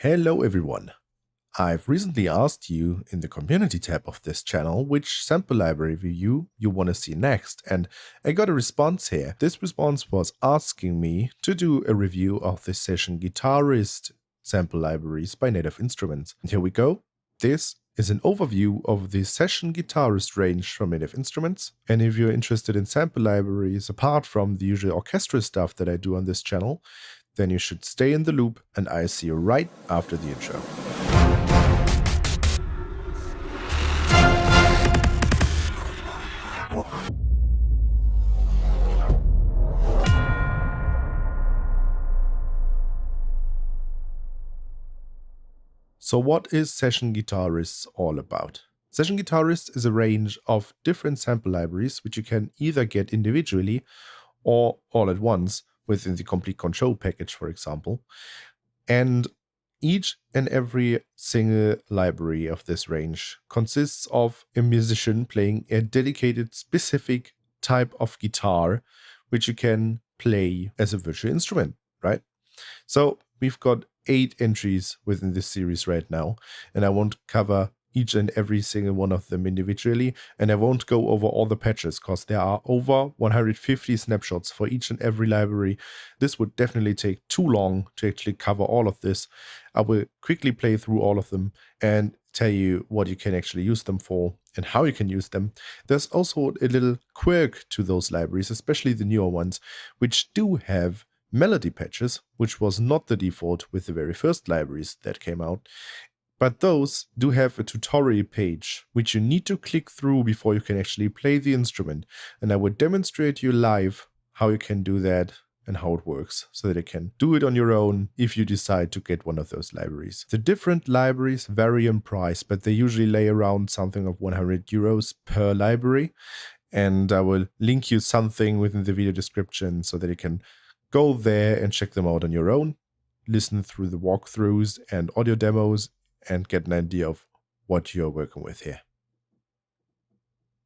Hello everyone! I've recently asked you in the community tab of this channel which sample library review you want to see next, and I got a response here. This response was asking me to do a review of the Session Guitarist sample libraries by Native Instruments. And here we go. This is an overview of the Session Guitarist range from Native Instruments, and if you're interested in sample libraries apart from the usual orchestral stuff that I do on this channel, then you should stay in the loop, and I'll see you right after the intro. So what is Session Guitarist all about? Session Guitarist is a range of different sample libraries which you can either get individually or all at once within the Complete Control package, for example. And each and every single library of this range consists of a musician playing a dedicated specific type of guitar, which you can play as a virtual instrument, right? So we've got 8 entries within this series right now, and I won't cover each and every single one of them individually, and I won't go over all the patches because there are over 150 snapshots for each and every library. This would definitely take too long to actually cover all of this. I will quickly play through all of them and tell you what you can actually use them for and how you can use them. There's also a little quirk to those libraries, especially the newer ones, which do have melody patches, which was not the default with the very first libraries that came out. But those do have a tutorial page, which you need to click through before you can actually play the instrument. And I will demonstrate you live how you can do that and how it works, so that you can do it on your own if you decide to get one of those libraries. The different libraries vary in price, but they usually lay around something of 100 euros per library. And I will link you something within the video description so that you can go there and check them out on your own, listen through the walkthroughs and audio demos, and get an idea of what you're working with here.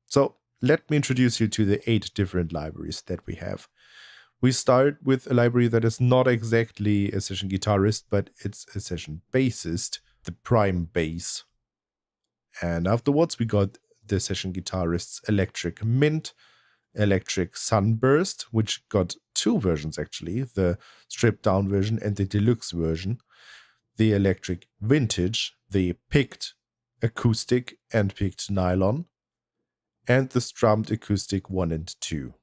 So let me introduce you to the 8 different libraries that we have. We start with a library that is not exactly a session guitarist, but it's a session bassist, the prime bass. And afterwards we got the session guitarist's Electric Mint, Electric Sunburst, which got 2 versions actually, the stripped down version and the deluxe version. The Electric Vintage, the picked Acoustic and picked Nylon, and the Strummed Acoustic 1 and 2,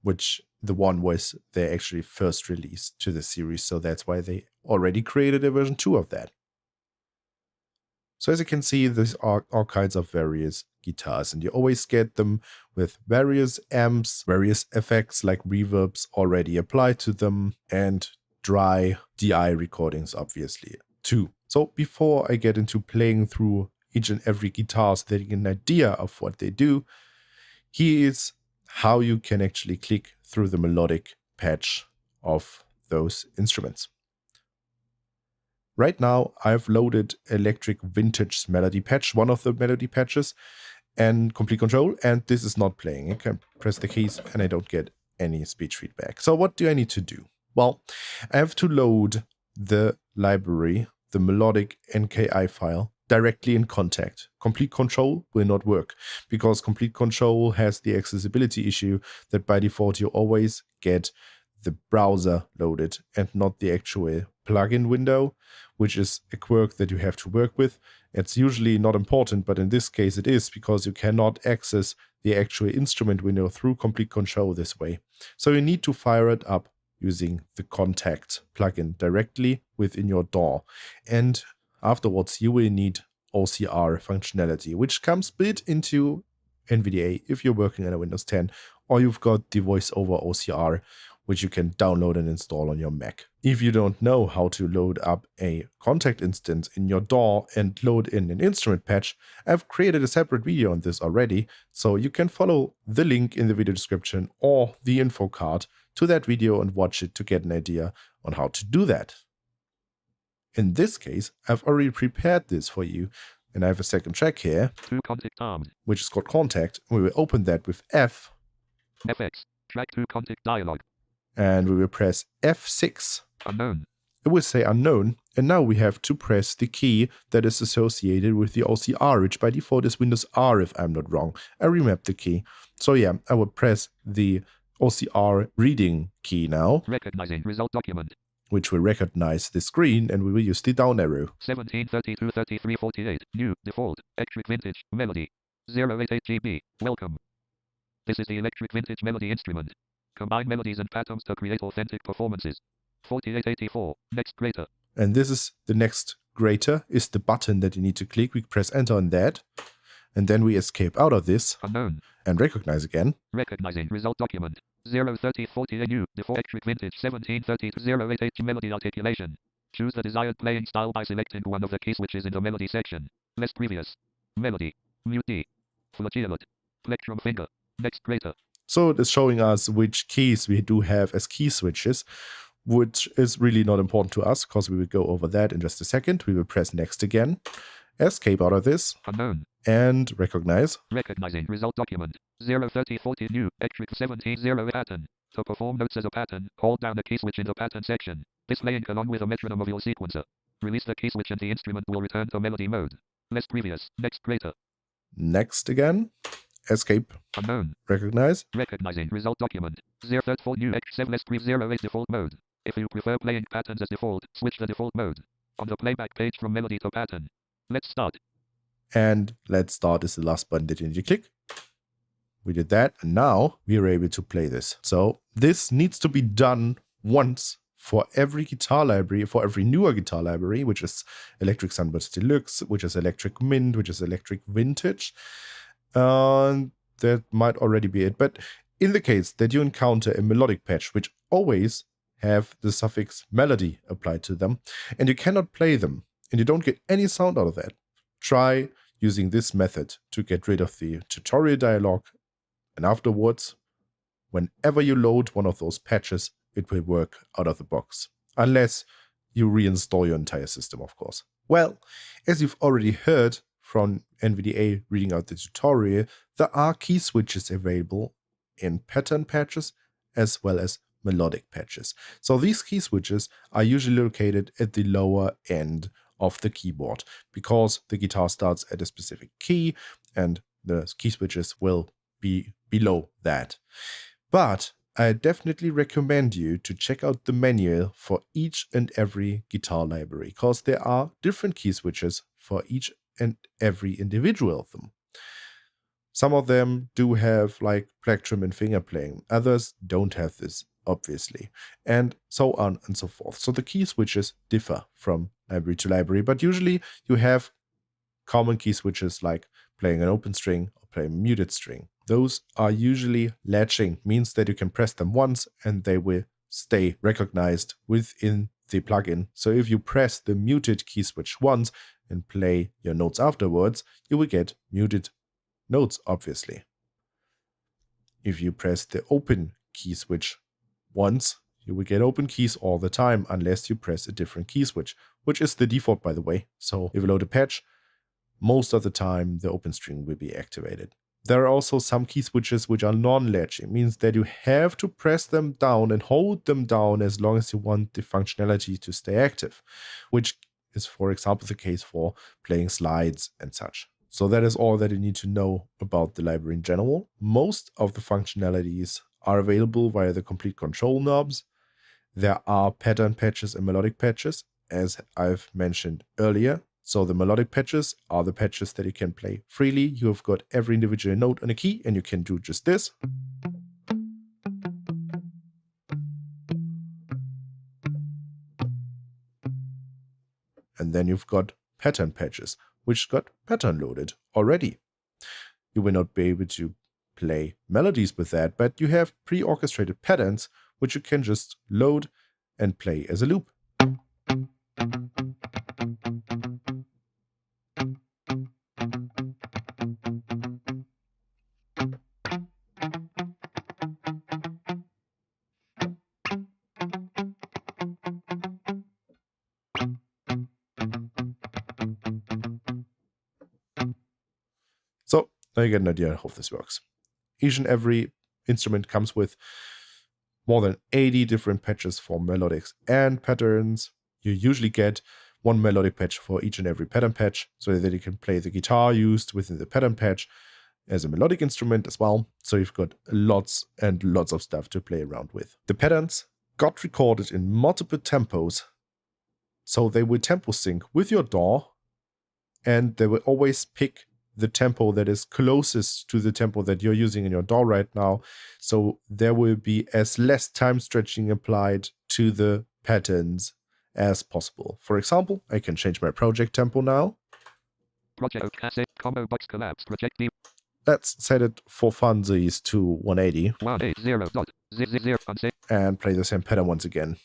which the one was their actually first release to the series, so that's why they already created a version 2 of that. So as you can see, these are all kinds of various guitars, and you always get them with various amps, various effects like reverbs already applied to them, and dry DI recordings obviously too. So before I get into playing through each and every guitar so that you get an idea of what they do, here is how you can actually click through the melodic patch of those instruments. Right now I've loaded Electric Vintage melody patch, one of the melody patches, and Complete Control, and this is not playing. I can press the keys and I don't get any speech feedback. So what do I need to do? Well, I have to load the library, the melodic NKI file, directly in Contact. Complete Control will not work because Complete Control has the accessibility issue that by default you always get the browser loaded and not the actual plugin window, which is a quirk that you have to work with. It's usually not important, but in this case it is, because you cannot access the actual instrument window through Complete Control this way. So you need to fire it up using the Contact plugin directly within your DAW. And afterwards you will need OCR functionality, which comes built into NVDA if you're working on a Windows 10, or you've got the voice over OCR, which you can download and install on your Mac. If you don't know how to load up a Contact instance in your DAW and load in an instrument patch, I've created a separate video on this already, so you can follow the link in the video description or the info card to that video and watch it to get an idea on how to do that. In this case, I've already prepared this for you, and I have a second track here, which is called Contact. We will open that with F. FX, track 2 Contact dialog. And we will press F6. Unknown. it will say unknown, and now we have to press the key that is associated with the OCR, which by default is Windows R if I'm not wrong. I remapped the key. So yeah, I will press the OCR reading key now. Recognizing result document. Which will recognize the screen, and we will use the down arrow. 1732 3348. New. Default. Electric Vintage. Melody. 088 GB. Welcome. This is the Electric Vintage Melody instrument. Combine melodies and patterns to create authentic performances. 4884. Next greater. And this is the next greater, is the button that you need to click. We press enter on that. And then we escape out of this. Unknown. And recognize again. Recognizing result document. 03040 new. Default Electric Vintage 1730 088 melody articulation. Choose the desired playing style by selecting one of the key switches in the melody section. Less previous. Melody. Mute D. Flagellate. Plectrum finger. Next greater. So it is showing us which keys we do have as key switches, which is really not important to us because we will go over that in just a second. We will press next again. Escape out of this. Unknown. And recognize. Recognizing result document. 03040 new. Electric 170 pattern. To perform notes as a pattern, hold down the key switch in the pattern section. Displaying along with a metronome of your sequencer. Release the key switch and the instrument will return to melody mode. Less previous. Next greater. Next again. Escape. Unknown. Recognize. Recognizing result document. 034 new X7 less pre 08 default mode. If you prefer playing patterns as default, switch the default mode. On the playback page from melody to pattern. Let's start. And let's start is the last button that you need to click. We did that, and now we are able to play this. So this needs to be done once for every guitar library, for every newer guitar library, which is Electric Sunburst Deluxe, which is Electric Mint, which is Electric Vintage. That might already be it. But in the case that you encounter a melodic patch, which always have the suffix melody applied to them, and you cannot play them, and you don't get any sound out of that, try using this method to get rid of the tutorial dialog, and afterwards, whenever you load one of those patches, it will work out of the box. Unless you reinstall your entire system, of course. Well, as you've already heard from NVDA reading out the tutorial, there are key switches available in pattern patches as well as melodic patches. So these key switches are usually located at the lower end of the keyboard because the guitar starts at a specific key and the key switches will be below that. But I definitely recommend you to check out the manual for each and every guitar library because there are different key switches for each and every individual of them. Some of them do have like plectrum and finger playing, others don't have this, obviously, and so on and so forth. So the key switches differ from library to library, but usually you have common key switches like playing an open string or playing a muted string. Those are usually latching, means that you can press them once and they will stay recognized within the plugin. So if you press the muted key switch once and play your notes afterwards, you will get muted notes, obviously. If you press the open key switch once, you will get open keys all the time unless you press a different key switch, which is the default, by the way. So if you load a patch, most of the time the open string will be activated. There are also some key switches which are non-latching, means that you have to press them down and hold them down as long as you want the functionality to stay active, which is, for example, the case for playing slides and such. So that is all that you need to know about the library in general. Most of the functionalities are available via the complete control knobs. There are pattern patches and melodic patches, as I've mentioned earlier. So the melodic patches are the patches that you can play freely. You have got every individual note on a key and you can do just this. And then you've got pattern patches, which got pattern loaded already. You will not be able to play melodies with that, but you have pre-orchestrated patterns, which you can just load and play as a loop. So now you get an idea how this works. Each and every instrument comes with more than 80 different patches for melodics and patterns. You usually get one melodic patch for each and every pattern patch, so that you can play the guitar used within the pattern patch as a melodic instrument as well. So you've got lots and lots of stuff to play around with. The patterns got recorded in multiple tempos, so they will tempo sync with your DAW, and they will always pick the tempo that is closest to the tempo that you're using in your DAW right now. So there will be as less time stretching applied to the patterns as possible. For example, I can change my project tempo now. Project cassette combo box collapse project D. Let's set it for funsies to 180. 180.0 unsafe. And play the same pattern once again.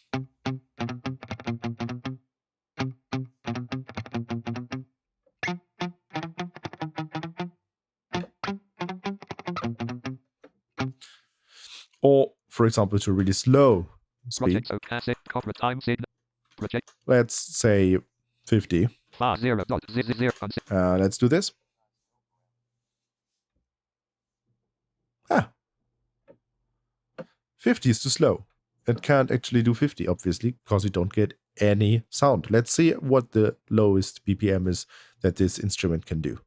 Or, for example, to really slow speed. Project cassette cover time signal. Project. Let's say 50. 0.00 unsafe. Let's do this. 50 is too slow. It can't actually do 50, obviously, because you don't get any sound. Let's see what the lowest BPM is that this instrument can do.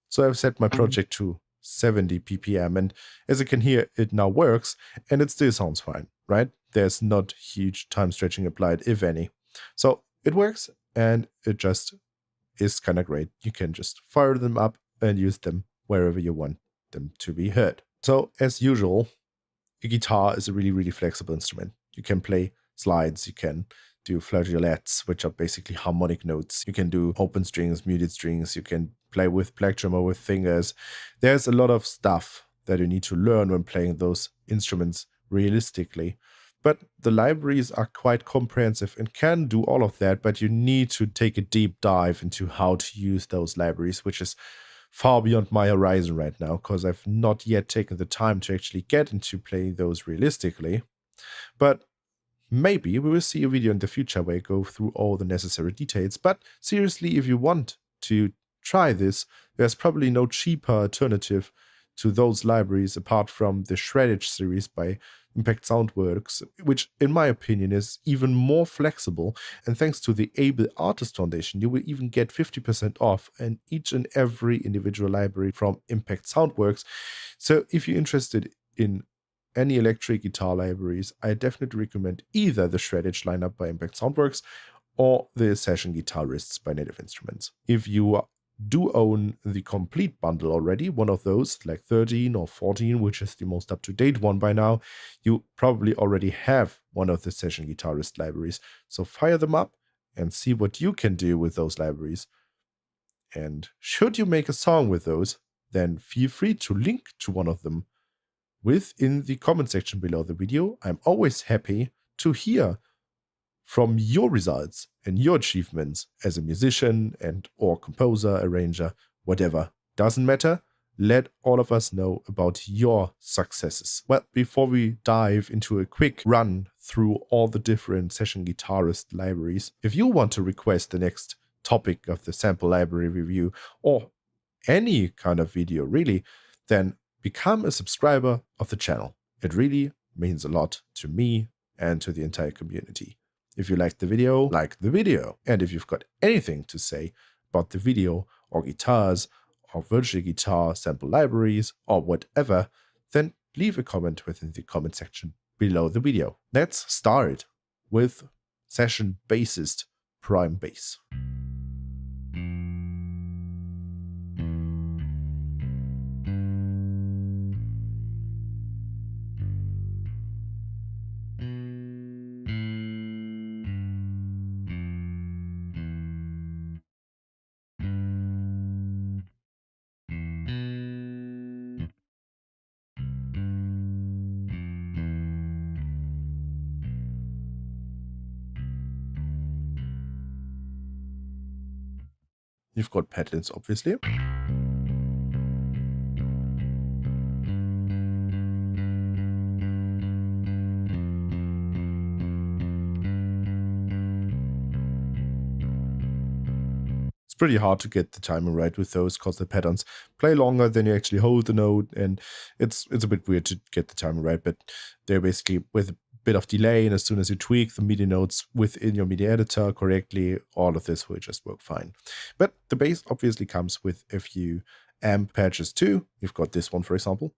So I've set my project to 70 ppm, and as you can hear, it now works, and it still sounds fine, right? There's not huge time stretching applied, if any. So it works, and it just is kind of great. You can just fire them up and use them wherever you want them to be heard. So as usual, a guitar is a really, really flexible instrument. You can play slides, you can do flageolets, which are basically harmonic notes. You can do open strings, muted strings, you can play with plectrum or with fingers. There's a lot of stuff that you need to learn when playing those instruments realistically. But the libraries are quite comprehensive and can do all of that, but you need to take a deep dive into how to use those libraries, which is far beyond my horizon right now, because I've not yet taken the time to actually get into playing those realistically. But maybe we will see a video in the future where I go through all the necessary details. But seriously, if you want to try this, there's probably no cheaper alternative to those libraries apart from the Shreddage series by Impact Soundworks, which in my opinion is even more flexible, and thanks to the Able Artist Foundation, you will even get 50% off in each and every individual library from Impact Soundworks. So if you're interested in any electric guitar libraries, I definitely recommend either the Shreddage lineup by Impact Soundworks or the Session Guitarists by Native Instruments. If you do own the complete bundle already, one of those, like 13 or 14, which is the most up-to-date one by now, you probably already have one of the Session Guitarist libraries. So fire them up and see what you can do with those libraries. And should you make a song with those, then feel free to link to one of them within the comment section below the video. I'm always happy to hear from your results and your achievements as a musician and or composer, arranger, whatever. Doesn't matter. Let all of us know about your successes. Well, before we dive into a quick run through all the different Session Guitarist libraries, if you want to request the next topic of the sample library review or any kind of video really, then become a subscriber of the channel. It really means a lot to me and to the entire community. If you liked the video, like the video. And if you've got anything to say about the video or guitars or virtual guitar sample libraries or whatever, then leave a comment within the comment section below the video. Let's start with session bassist Prime Bass. You've got patterns, obviously. pretty hard to get the timing right with those because the patterns play longer than you actually hold the note, and it's a bit weird to get the timing right, but they're basically with a bit of delay, and as soon as you tweak the MIDI notes within your MIDI editor correctly, all of this will just work fine. But the bass obviously comes with a few amp patches too. You've got this one, for example.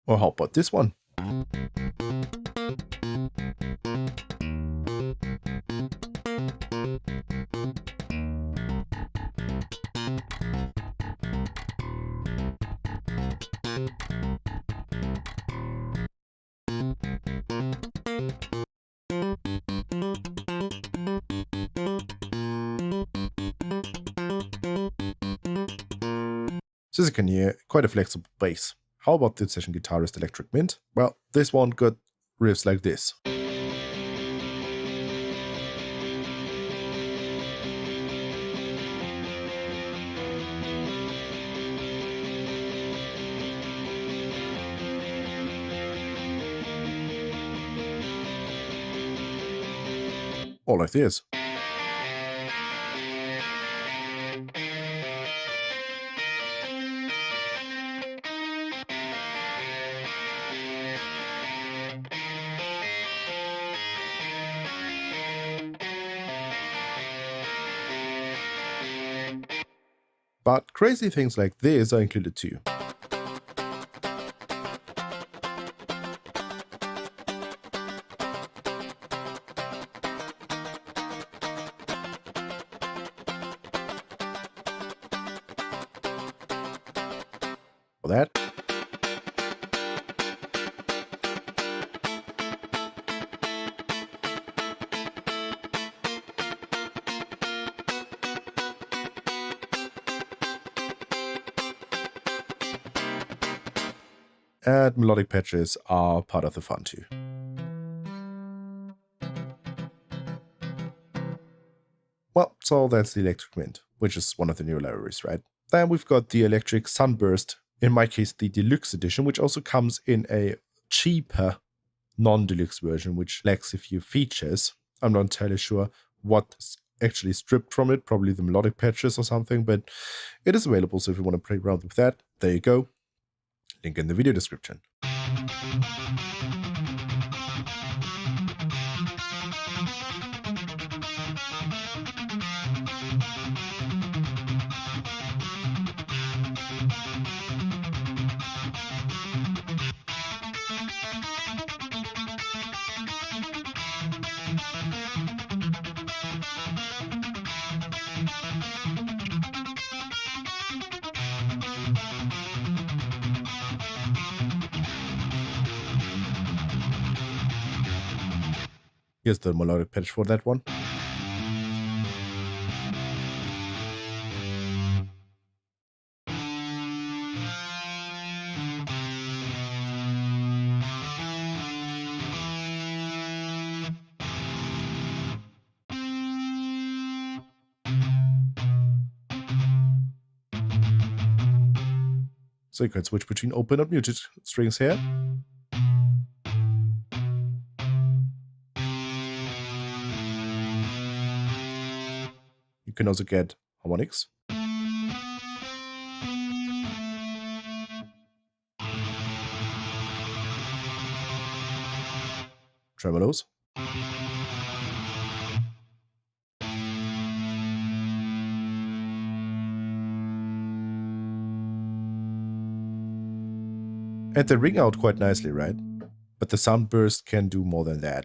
Or how about this one? So as you can hear, quite a flexible bass. How about the Session Guitarist Electric Mint? Well, this one got riffs like this. Or like this. But crazy things like this are included too. For that. And melodic patches are part of the fun too. Well, so that's the Electric Mint, which is one of the new libraries, right? Then we've got the Electric Sunburst, in my case the Deluxe Edition, which also comes in a cheaper non-deluxe version, which lacks a few features. I'm not entirely sure what's actually stripped from it, probably the melodic patches or something, but it is available, so if you want to play around with that, there you go. Link in the video description. Here's the melodic patch for that one. So you can switch between open and muted strings here. You can also get harmonics. Tremolos. And they ring out quite nicely, right? But the Sunburst can do more than that.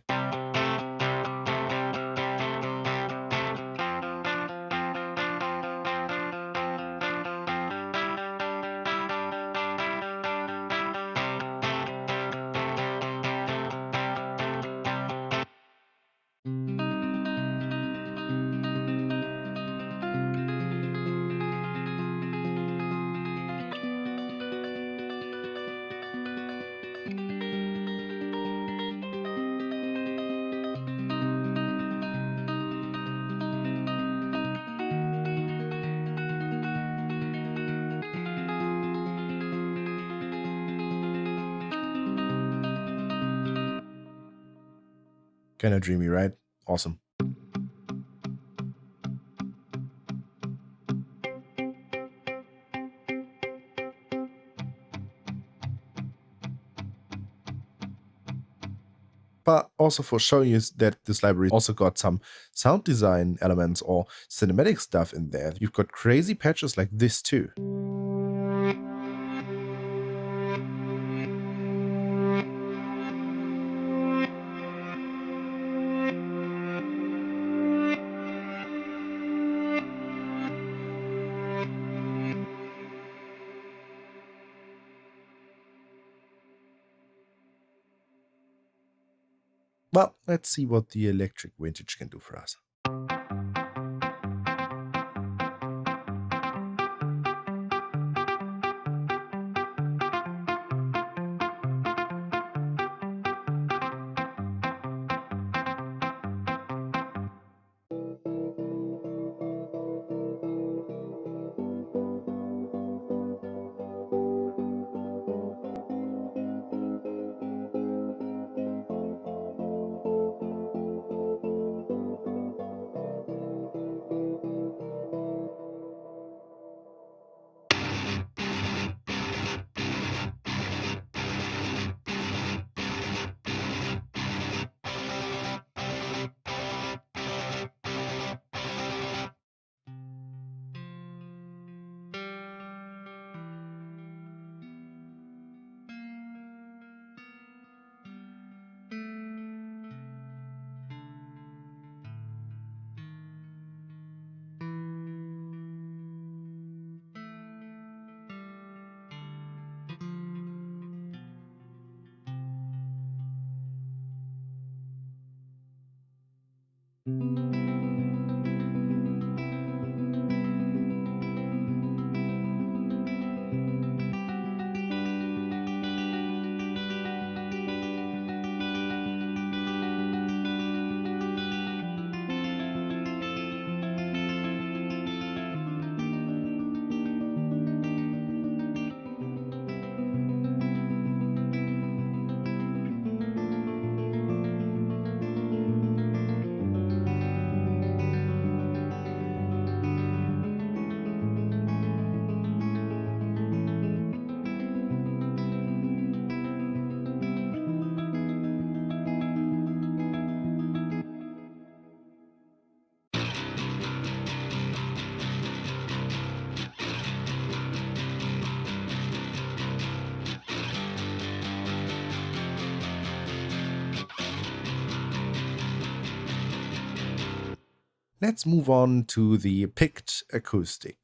Kinda dreamy, right? Awesome. But also for showing you that this library also got some sound design elements or cinematic stuff in there. You've got crazy patches like this too. Well, let's see what the electric vintage can do for us. Let's move on to the picked acoustic.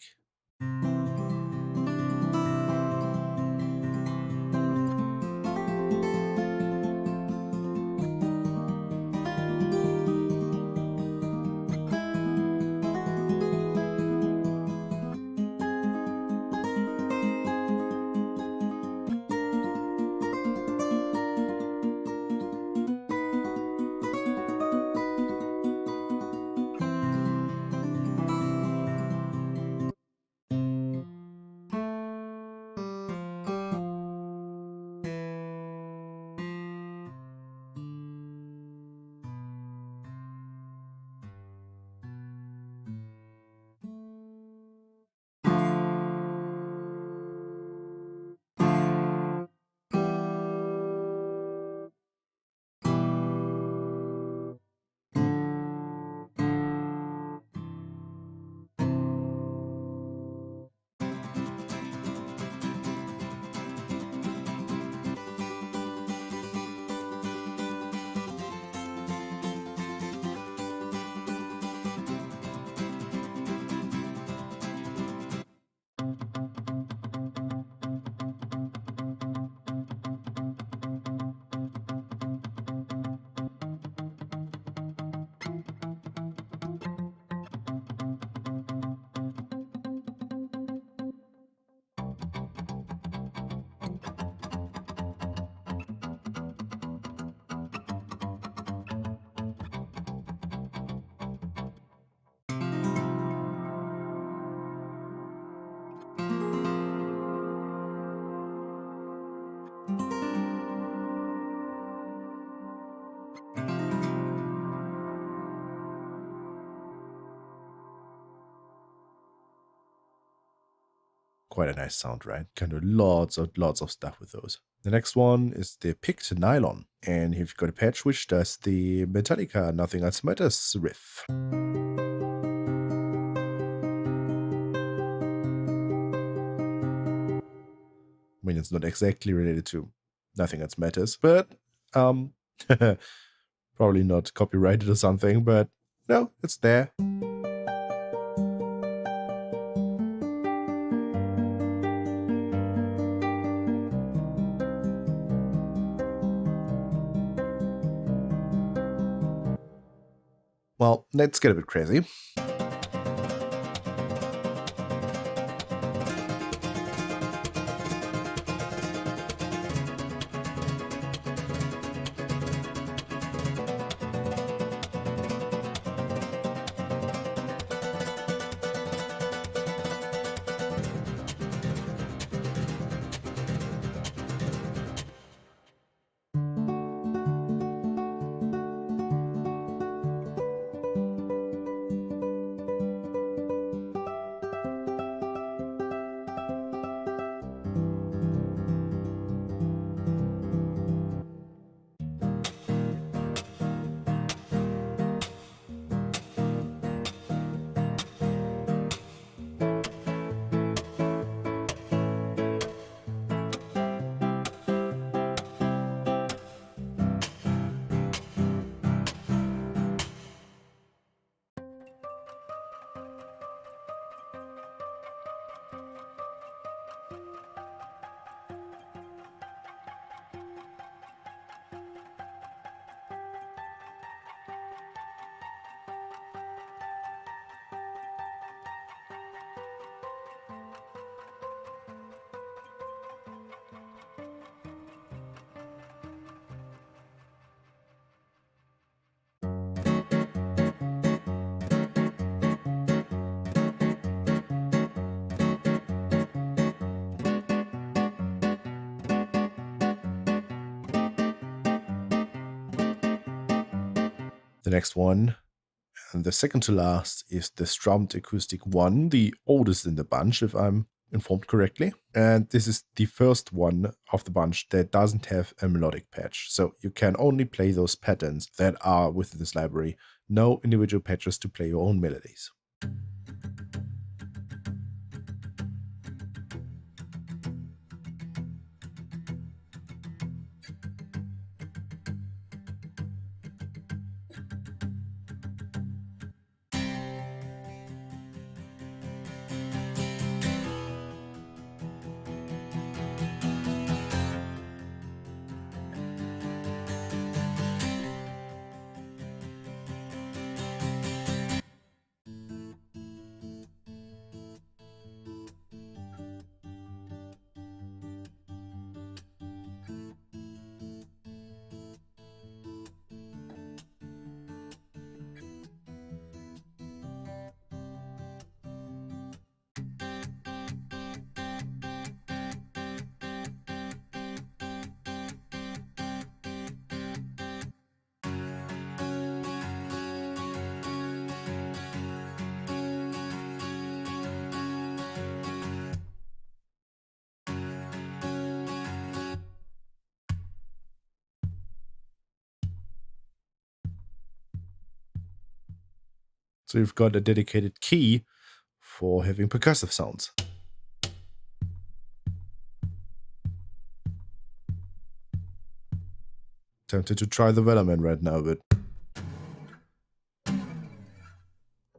quite a nice sound, right? Can do lots of stuff with those. The next one is the picked Nylon. And here you've got a patch which does the Metallica Nothing Else Matters riff. I mean, it's not exactly related to Nothing Else Matters, but probably not copyrighted or something, but no, it's there. Well, let's get a bit crazy. The next one, and the second to last, is the Strummed Acoustic 1, the oldest in the bunch, if I'm informed correctly. And this is the first one of the bunch that doesn't have a melodic patch. So you can only play those patterns that are within this library, no individual patches to play your own melodies. So you've got a dedicated key for having percussive sounds. Tempted to try the Wellerman right now, but...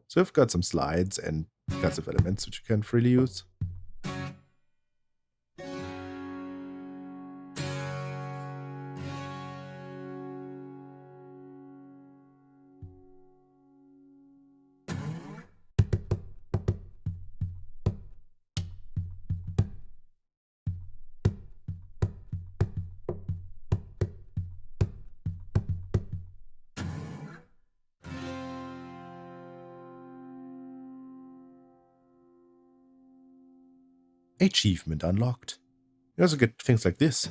So you've got some slides and percussive elements which you can freely use. Achievement unlocked. You also get things like this.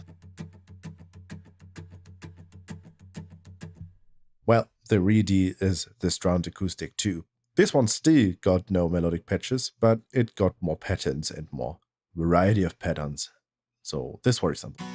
Well, the real deal is the Strummed Acoustic 2. This one still got no melodic patches, but it got more patterns and more variety of patterns. So this, for example.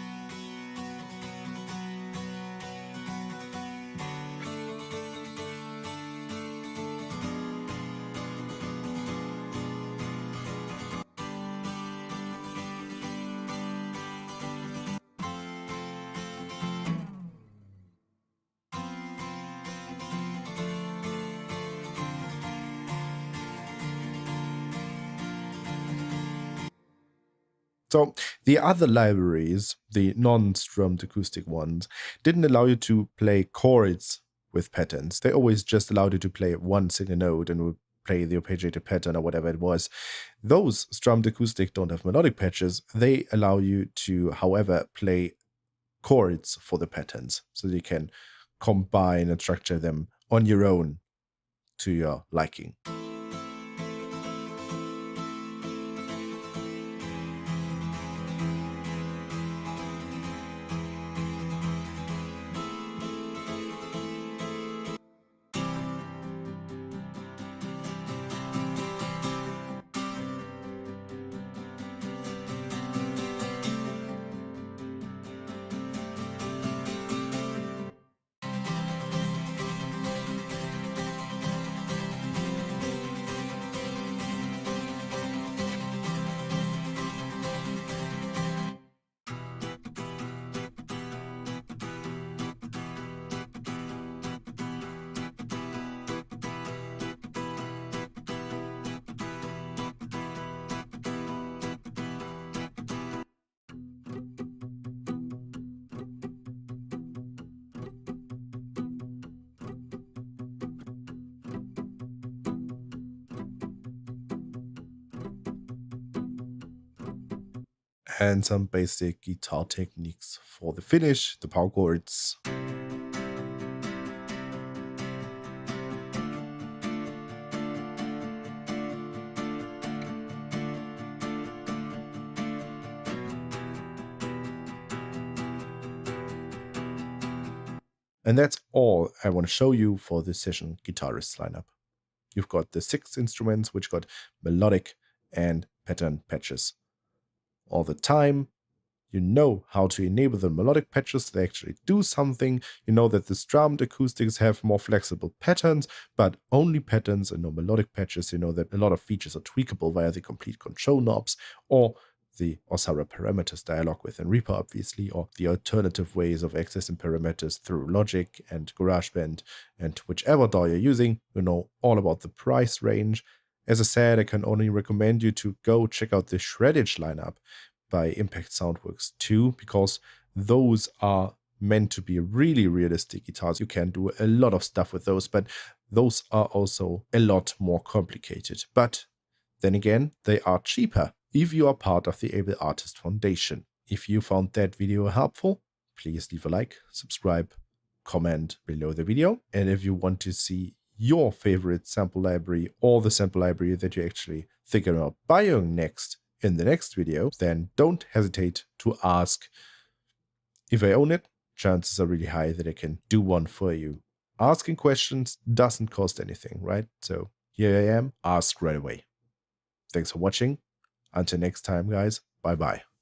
So the other libraries, the non-strummed acoustic ones, didn't allow you to play chords with patterns. They always just allowed you to play one single note and would play the arpeggiated pattern or whatever it was. Those strummed acoustic don't have melodic patches. They allow you to, however, play chords for the patterns, so you can combine and structure them on your own to your liking. And some basic guitar techniques for the finish, the power chords. And that's all I want to show you for the Session Guitarist lineup. You've got the 6 instruments, which got melodic and pattern patches. All the time, you know how to enable the melodic patches to actually do something. You know that the strummed acoustics have more flexible patterns, but only patterns and no melodic patches. You know that a lot of features are tweakable via the complete control knobs or the Osara parameters dialog within Reaper, obviously, or the alternative ways of accessing parameters through Logic and GarageBand, and whichever DAW you're using. You know all about the price range. As I said, I can only recommend you to go check out the Shreddage lineup by Impact Soundworks 2, because those are meant to be really realistic guitars. You can do a lot of stuff with those, but those are also a lot more complicated. But then again, they are cheaper if you are part of the Able Artist Foundation. If you found that video helpful, please leave a like, subscribe, comment below the video. And if you want to see your favorite sample library or the sample library that you're actually thinking about buying next in the next video, then don't hesitate to ask. If I own it, chances are really high that I can do one for you. Asking questions doesn't cost anything, right? So here I am, ask right away. Thanks for watching. Until next time, guys. Bye-bye.